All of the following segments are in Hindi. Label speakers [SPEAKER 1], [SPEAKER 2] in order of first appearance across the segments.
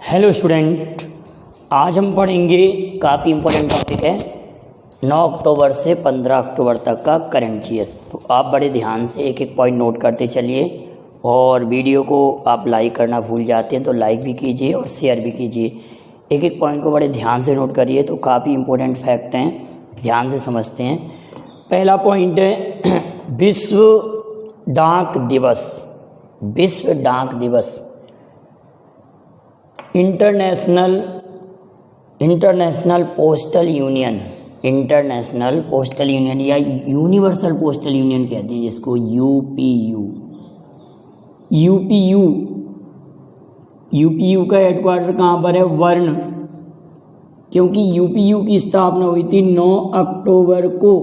[SPEAKER 1] हेलो स्टूडेंट, आज हम पढ़ेंगे काफ़ी इम्पोर्टेंट टॉपिक है 9 अक्टूबर से 15 अक्टूबर तक का करंट जीएस। तो आप बड़े ध्यान से एक एक पॉइंट नोट करते चलिए और वीडियो को आप लाइक करना भूल जाते हैं तो लाइक भी कीजिए और शेयर भी कीजिए। एक एक पॉइंट को बड़े ध्यान से नोट करिए तो काफ़ी इम्पोर्टेंट फैक्ट हैं, ध्यान से समझते हैं। पहला पॉइंट है विश्व डाक दिवस। विश्व डाक दिवस international postal union, international postal union या यूनिवर्सल पोस्टल यूनियन कहते हैं जिसको यूपीयू का हेडक्वार्टर कहाँ पर है? वर्ण, क्योंकि यूपीयू की स्थापना हुई थी 9 अक्टूबर को।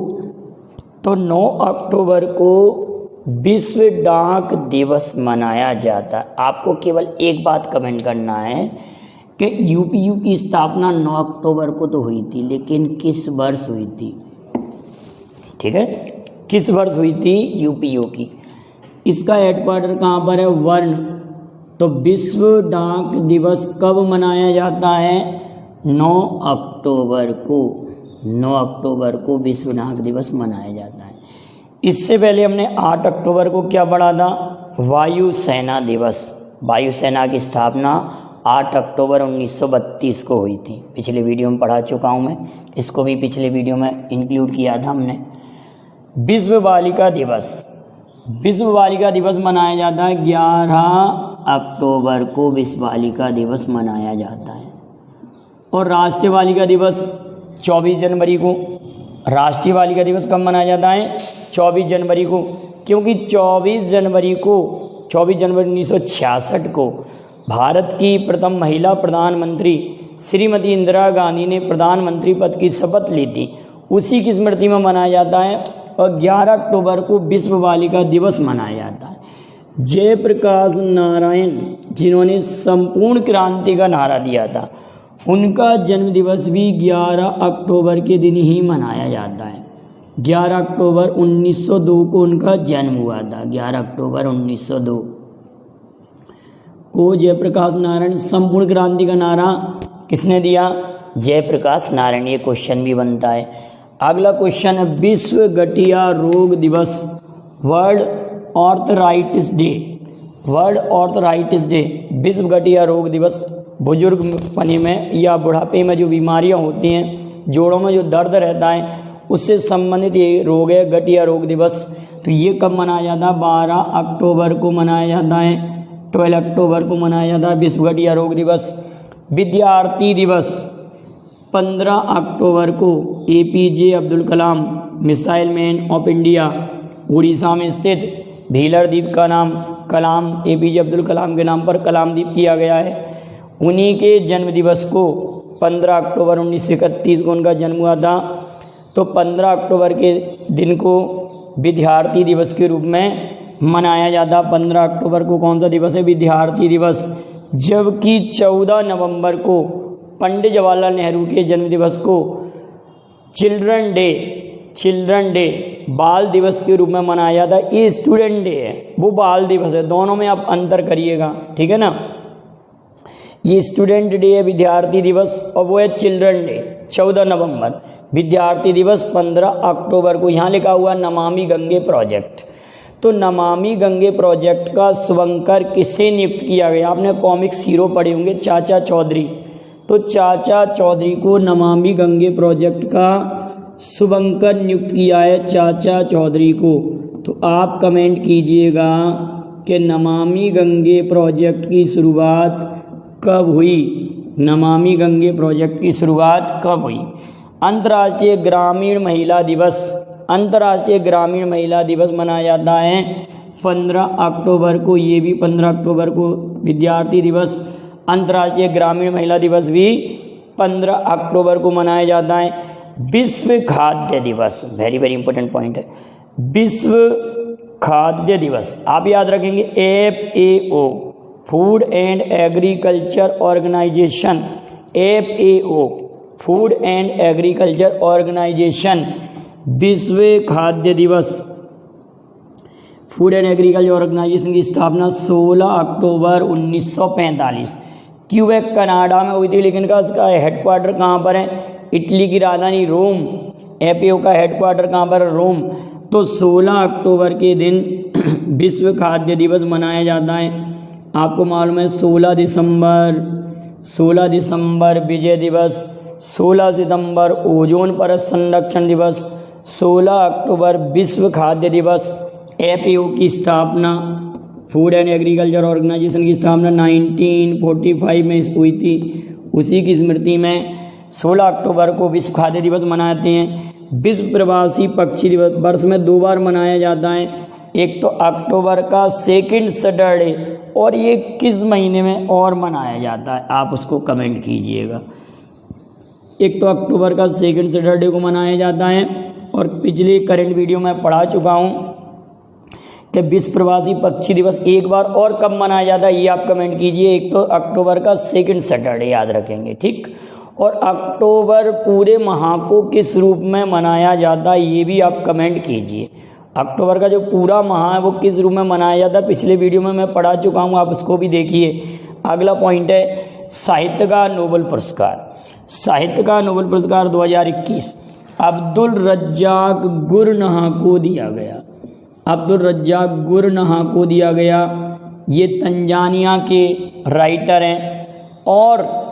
[SPEAKER 1] तो 9 अक्टूबर को विश्व डाक दिवस मनाया जाता है। आपको केवल एक बात कमेंट करना है कि यूपीयू की स्थापना 9 अक्टूबर को तो हुई थी, लेकिन किस वर्ष हुई थी? ठीक है, किस वर्ष हुई थी यूपीयू की? इसका हेडक्वार्टर कहाँ पर है? वर्ण। तो विश्व डाक दिवस कब मनाया जाता है? 9 अक्टूबर को। 9 अक्टूबर को विश्व डाक दिवस मनाया जाता है। इससे पहले हमने 8 अक्टूबर को क्या पढ़ा था? वायुसेना दिवस। वायुसेना की स्थापना 8 अक्टूबर 1932 को हुई थी। पिछले वीडियो में पढ़ा चुका हूँ मैं, इसको भी पिछले वीडियो में इंक्लूड किया था हमने। विश्व बालिका दिवस। विश्व बालिका दिवस मनाया जाता है 11 अक्टूबर को। विश्व बालिका दिवस मनाया जाता है। और राष्ट्रीय बालिका दिवस 24 जनवरी को। राष्ट्रीय बालिका दिवस कब मनाया जाता है? 24 जनवरी को, क्योंकि 24 जनवरी 1966 को भारत की प्रथम महिला प्रधानमंत्री श्रीमती इंदिरा गांधी ने प्रधानमंत्री पद की शपथ ली थी। उसी की स्मृति में मनाया जाता है। और 11 अक्टूबर को विश्व बालिका दिवस मनाया जाता है। जयप्रकाश नारायण, जिन्होंने संपूर्ण क्रांति का नारा दिया था, उनका जन्म दिवस भी 11 अक्टूबर के दिन ही मनाया जाता है। 11 अक्टूबर 1902 को उनका जन्म हुआ था। 11 अक्टूबर 1902 को जयप्रकाश नारायण, संपूर्ण क्रांति का नारा किसने दिया? जयप्रकाश नारायण। ये क्वेश्चन भी बनता है। अगला क्वेश्चन है विश्व गठिया रोग दिवस, world arthritis day. World arthritis day, विश्व गठिया रोग दिवस। बुजुर्ग पने में या बुढ़ापे में जो बीमारियां होती हैं, जोड़ों में जो दर्द रहता है, उससे संबंधित ये रोग है गठिया रोग दिवस। तो ये कब मनाया जाता है? 12 अक्टूबर को मनाया जाता है। 12 अक्टूबर को मनाया जाता है विश्व गठिया रोग दिवस। विद्यार्थी दिवस 15 अक्टूबर को APJ Abdul Kalam, missile man of India, Orissa में स्थित भीलर द्वीप का नाम कलाम, एपीजे अब्दुल कलाम के नाम पर कलाम द्वीप किया गया है। उन्हीं के जन्म दिवस को 15 अक्टूबर 1931 को उनका जन्म हुआ था। तो 15 अक्टूबर के दिन को विद्यार्थी दिवस के रूप में मनाया जाता। 15 अक्टूबर को कौन सा दिवस है? विद्यार्थी दिवस। जबकि 14 नवंबर को पंडित जवाहरलाल नेहरू के जन्म दिवस को चिल्ड्रन डे बाल दिवस के रूप में मनाया जाता है। ये स्टूडेंट डे है, वो बाल दिवस है, दोनों में आप अंतर करिएगा, ठीक है ना। ये स्टूडेंट डे है विद्यार्थी दिवस, और वो है चिल्ड्रन डे 14 नवंबर। विद्यार्थी दिवस 15 अक्टूबर को। यहाँ लिखा हुआ नमामि गंगे प्रोजेक्ट। तो नमामि गंगे प्रोजेक्ट का शुभंकर किसे नियुक्त किया गया? आपने कॉमिक्स हीरो पढ़े होंगे, चाचा चौधरी। तो चाचा चौधरी को नमामि गंगे प्रोजेक्ट का शुभंकर नियुक्त किया है, चाचा चौधरी को। तो आप कमेंट कीजिएगा कि नमामि गंगे प्रोजेक्ट की शुरुआत कब हुई? नमामि गंगे प्रोजेक्ट की शुरुआत कब हुई? अंतर्राष्ट्रीय ग्रामीण महिला दिवस। अंतर्राष्ट्रीय ग्रामीण महिला दिवस मनाया जाता है 15 अक्टूबर को। ये भी 15 अक्टूबर को विद्यार्थी दिवस। अंतर्राष्ट्रीय ग्रामीण महिला दिवस भी 15 अक्टूबर को मनाया जाता है। विश्व खाद्य दिवस, वेरी वेरी इंपॉर्टेंट पॉइंट है। विश्व खाद्य दिवस आप याद रखेंगे FAO, food and agriculture organisation. FAO, food and agriculture organisation. विश्व खाद्य दिवस, फूड एंड एग्रीकल्चर ऑर्गेनाइजेशन की स्थापना 16 अक्टूबर 1945। क्यूबेक कनाडा में हुई थी, लेकिन इसका हेडक्वार्टर कहाँ पर है? इटली की राजधानी रोम। एपीओ का हेडक्वार्टर कहाँ पर है? रोम। तो 16 अक्टूबर के दिन विश्व खाद्य दिवस मनाया जाता है। आपको मालूम है 16 दिसंबर विजय दिवस, 16 सितंबर ओजोन परत संरक्षण दिवस, 16 अक्टूबर विश्व खाद्य दिवस। एपीओ की स्थापना, फूड एंड एग्रीकल्चर ऑर्गेनाइजेशन की स्थापना 1945 में हुई थी। उसी की स्मृति में 16 अक्टूबर को विश्व खाद्य दिवस मनाते हैं। विश्व प्रवासी पक्षी दिवस वर्ष में 2 बार मनाया जाता है, एक तो अक्टूबर का सेकंड सैटरडे, और ये किस महीने में और मनाया जाता है आप उसको कमेंट कीजिएगा। एक तो अक्टूबर का सेकंड सैटरडे को मनाया जाता है, और पिछले करंट वीडियो में पढ़ा चुका हूँ कि विश्व प्रवासी पक्षी दिवस एक बार और कब मनाया जाता है, ये आप कमेंट कीजिए। एक तो अक्टूबर का सेकंड सैटरडे याद रखेंगे, ठीक। और अक्टूबर पूरे माह को किस रूप में मनाया जाता है, ये भी आप कमेंट कीजिए। अक्टूबर का जो पूरा माह है वो किस रूप में मनाया जाता है, पिछले वीडियो में मैं पढ़ा चुका हूँ, आप उसको भी देखिए। अगला पॉइंट है साहित्य का नोबेल पुरस्कार। साहित्य का नोबेल पुरस्कार 2021 अब्दुल रज्जाक गुरनहा को दिया गया। अब्दुल रज्जाक गुरनहा को दिया गया। ये तंजानिया के राइटर हैं, और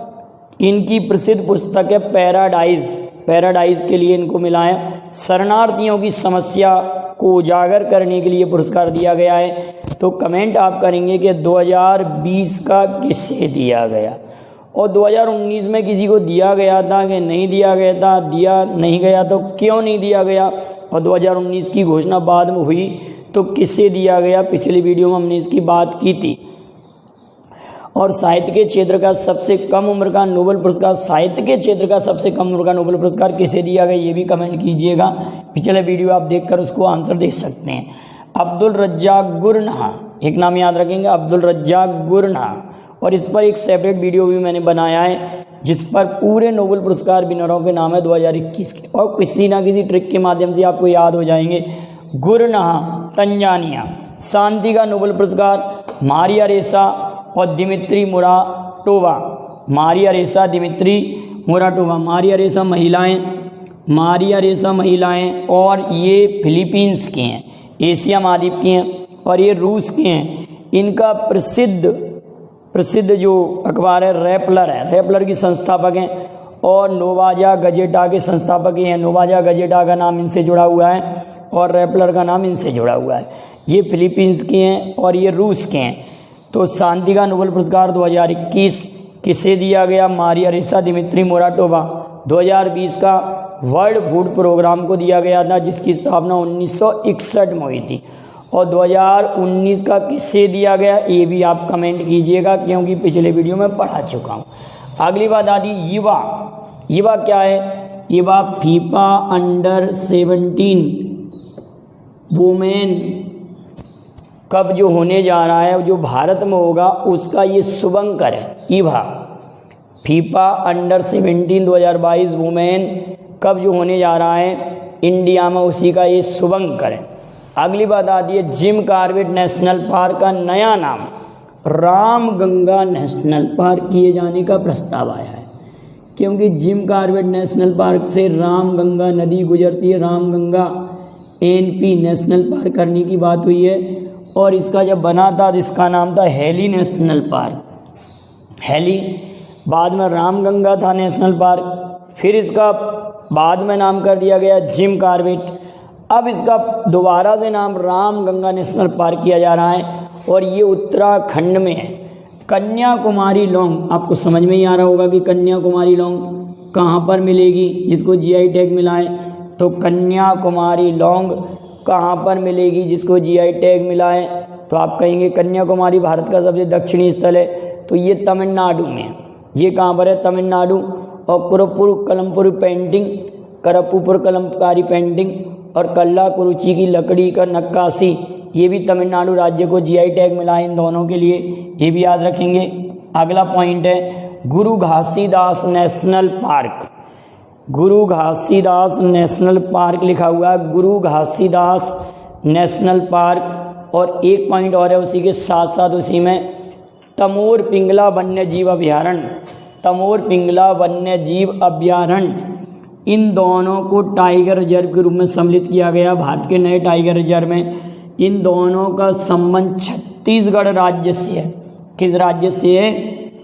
[SPEAKER 1] इनकी प्रसिद्ध पुस्तक है पैराडाइज। पैराडाइज के लिए इनको मिला है। शरणार्थियों की समस्या को उजागर करने के लिए पुरस्कार दिया गया है। तो कमेंट आप करेंगे कि 2020 का किसे दिया गया, और 2019 में किसी को दिया गया था कि नहीं दिया गया था, दिया नहीं गया तो क्यों नहीं दिया गया, और 2019 की घोषणा बाद में हुई तो किसे दिया गया, पिछली वीडियो में हमने इसकी बात की थी। और साहित्य के क्षेत्र का सबसे कम उम्र का नोबेल पुरस्कार, साहित्य के क्षेत्र का सबसे कम उम्र का नोबेल पुरस्कार किसे दिया गया, ये भी कमेंट कीजिएगा। पिछले वीडियो आप देखकर उसको आंसर दे सकते हैं। अब्दुल रज्जाक गुरनहा, एक नाम याद रखेंगे, अब्दुल रज्जाक गुरनहा। और इस पर एक सेपरेट वीडियो भी मैंने बनाया है, जिस पर पूरे नोबेल पुरस्कार विनरों के नाम है 2021 के, और किसी ना किसी ट्रिक के माध्यम से आपको याद हो जाएंगे। गुरनहा तंजानिया। शांति का नोबेल पुरस्कार मारिया रेसा और दिमित्री मुराटोवा। मारिया रेसा, दिमित्री मुराटोवा। मारिया रेसा महिलाएं, और ये फिलीपींस के हैं, एशिया महाद्वीप की हैं, और ये रूस के हैं। इनका प्रसिद्ध जो अखबार है रेपलर है, रेपलर की संस्थापक हैं, और नोवाजा गजेटा के संस्थापक हैं। नोवाजा गजेटा का नाम इनसे जुड़ा हुआ है, और रेपलर का नाम इनसे जुड़ा हुआ है। ये फिलीपींस के हैं और ये रूस के हैं। तो शांति का नोबेल पुरस्कार 2021 किसे दिया गया? मारिया रेसा, दिमित्री मुराटोवा। 2020 का वर्ल्ड फूड प्रोग्राम को दिया गया था, जिसकी स्थापना 1961 में हुई थी। और 2019 का किसे दिया गया, ये भी आप कमेंट कीजिएगा, क्योंकि पिछले वीडियो में पढ़ा चुका हूँ। अगली बात आती युवा। युवा क्या है? युवा फीफा अंडर 17 वुमेन कप जो होने जा रहा है, जो भारत में होगा, उसका ये शुभंकर है। Eva FIFA under 17 2022 women cup जो होने जा रहा है इंडिया में, उसी का ये शुभंकर है। अगली बात आती है जिम कॉर्बेट नेशनल पार्क का नया नाम रामगंगा नेशनल पार्क किए जाने का प्रस्ताव आया है, क्योंकि जिम कॉर्बेट नेशनल पार्क से रामगंगा नदी गुजरती है। रामगंगा एनपी नेशनल पार्क करने की बात हुई है, और इसका जब बना था तो इसका नाम था हेली नेशनल पार्क। हेली, बाद में रामगंगा था नेशनल पार्क, फिर इसका बाद में नाम कर दिया गया जिम कॉर्बेट। अब इसका दोबारा से नाम रामगंगा नेशनल पार्क किया जा रहा है, और ये उत्तराखंड में है। कन्याकुमारी लौंग, आपको समझ में ही आ रहा होगा कि कन्याकुमारी लौंग कहाँ पर मिलेगी, जिसको जीआई टैग मिला है। तो कन्याकुमारी लौंग कहाँ पर मिलेगी, जिसको जीआई टैग मिला है? तो आप कहेंगे कन्याकुमारी भारत का सबसे दक्षिणी स्थल है, तो ये तमिलनाडु में है। ये कहाँ पर है? तमिलनाडु। और करप्पुर कलमकारी पेंटिंग और कल्लाकुरुचि की लकड़ी का नक्काशी, ये भी तमिलनाडु राज्य को जीआई टैग मिला है इन दोनों के लिए, ये भी याद रखेंगे। अगला पॉइंट है गुरु घासीदास नेशनल पार्क। गुरु घासीदास नेशनल पार्क लिखा हुआ है, गुरु घासीदास नेशनल पार्क। और एक पॉइंट और है उसी के साथ साथ, उसी में तमोर पिंगला वन्य जीव अभयारण्य, तमोर पिंगला वन्य जीव अभयारण्य, इन दोनों को टाइगर रिजर्व के रूप में सम्मिलित किया गया भारत के नए टाइगर रिजर्व में। इन दोनों का संबंध छत्तीसगढ़ राज्य से है। किस राज्य से है?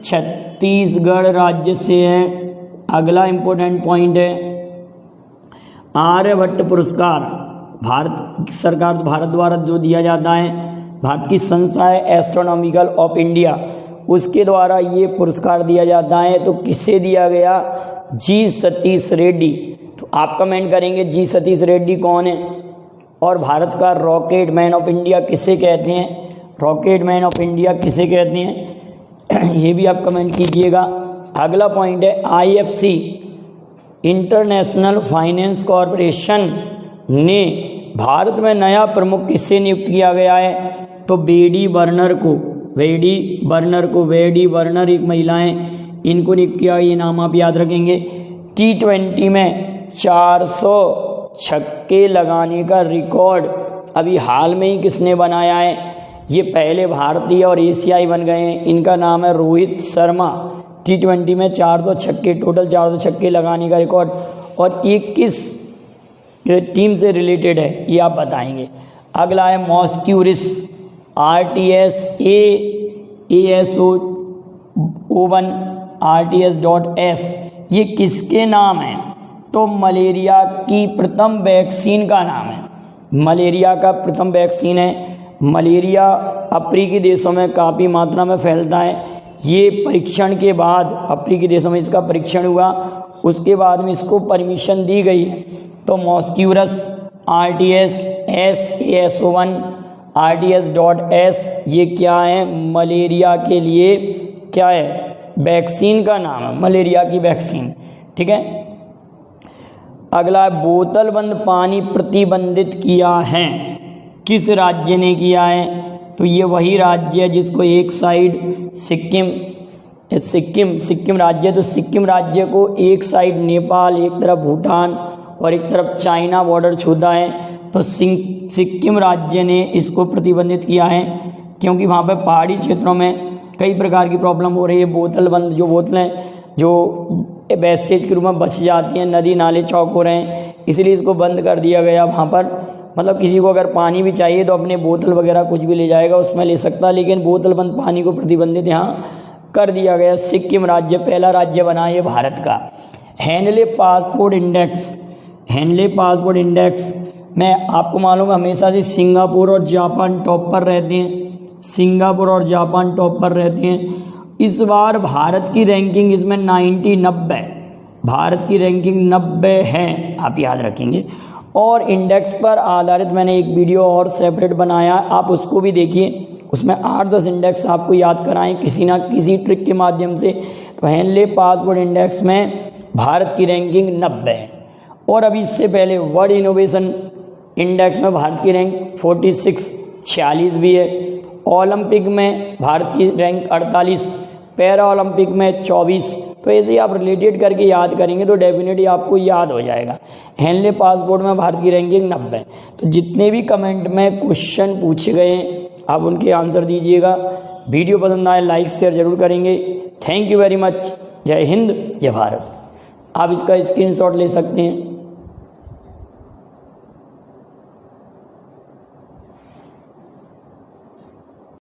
[SPEAKER 1] छत्तीसगढ़ राज्य से है। अगला इंपॉर्टेंट पॉइंट है आर्यभट्ट पुरस्कार। भारत सरकार, भारत द्वारा जो दिया जाता है, भारत की संस्था है एस्ट्रोनॉमिकल ऑफ इंडिया, उसके द्वारा ये पुरस्कार दिया जाता है। तो किसे दिया गया? जी सतीश रेड्डी। तो आप कमेंट करेंगे जी सतीश रेड्डी कौन है? और भारत का रॉकेट मैन ऑफ इंडिया किसे कहते हैं? रॉकेट मैन ऑफ इंडिया किसे कहते हैं? ये भी आप कमेंट कीजिएगा। अगला पॉइंट है आईएफसी, इंटरनेशनल फाइनेंस कॉरपोरेशन ने भारत में नया प्रमुख किससे नियुक्त किया गया है? तो वेडी वर्नर को, वेडी वर्नर एक महिला हैं, इनको नियुक्त किया। ये नाम आप याद रखेंगे। T20 में 400 छक्के लगाने का रिकॉर्ड अभी हाल में ही किसने बनाया है? ये पहले भारतीय और एशियाई बन गए हैं। इनका नाम है रोहित शर्मा। T20 में 400 छक्के, टोटल 400 छक्के लगाने का रिकॉर्ड। और ये किस टीम से रिलेटेड है ये आप बताएंगे। अगला है मॉस्क्यूरिस RTS ASO01 RTS.S, ये किसके नाम है? तो मलेरिया की प्रथम वैक्सीन का नाम है। मलेरिया का प्रथम वैक्सीन है। मलेरिया अफ्रीकी देशों में काफ़ी मात्रा में फैलता है। ये परीक्षण के बाद अफ्रीकी देशों में इसका परीक्षण हुआ, उसके बाद में इसको परमिशन दी गई है। तो मॉस्क्यूरस RTS ASO1 RTS.S ये क्या है? मलेरिया के लिए क्या है? वैक्सीन का नाम है, मलेरिया की वैक्सीन। ठीक है। अगला बोतल बंद पानी प्रतिबंधित किया है, किस राज्य ने किया है? तो ये वही राज्य है जिसको एक साइड सिक्किम राज्य है। तो सिक्किम राज्य को एक साइड नेपाल, एक तरफ भूटान और एक तरफ चाइना बॉर्डर छूता है। तो सिक्किम राज्य ने इसको प्रतिबंधित किया है क्योंकि वहाँ पे पहाड़ी क्षेत्रों में कई प्रकार की प्रॉब्लम हो रही है। बोतल बंद जो बोतलें जो वेस्टेज के रूप में बच जाती हैं, नदी नाले चौक हो रहे हैं, इसलिए इसको बंद कर दिया गया वहाँ पर। मतलब किसी को अगर पानी भी चाहिए तो अपने बोतल वगैरह कुछ भी ले जाएगा, उसमें ले सकता है, लेकिन बोतल बंद पानी को प्रतिबंधित यहाँ कर दिया गया। सिक्किम राज्य पहला राज्य बना ये भारत का। हैंडले पासपोर्ट इंडेक्स में आपको मालूम है हमेशा से सिंगापुर और जापान टॉप पर रहते हैं। इस बार भारत की रैंकिंग इसमें 90 भारत की रैंकिंग 90 है, आप याद रखेंगे। और इंडेक्स पर आधारित मैंने एक वीडियो और सेपरेट बनाया, आप उसको भी देखिए। उसमें 8-10 इंडेक्स आपको याद कराएं किसी ना किसी ट्रिक के माध्यम से। तो हैंडले पासपोर्ट इंडेक्स में भारत की रैंकिंग 90 है। और अभी इससे पहले वर्ल्ड इनोवेशन इंडेक्स में भारत की रैंक 46 भी है। ओलंपिक में भारत की रैंक 48, पैरा ओलंपिक में 24। तो ऐसे ही आप रिलेटेड करके याद करेंगे तो डेफिनेटली आपको याद हो जाएगा। हैंडले पासपोर्ट में भारत की रैंकिंग 90। तो जितने भी कमेंट में क्वेश्चन पूछे गए आप उनके आंसर दीजिएगा। वीडियो पसंद आए लाइक शेयर जरूर करेंगे। Thank you very much. जय हिंद, जय भारत। आप इसका स्क्रीनशॉट ले सकते हैं।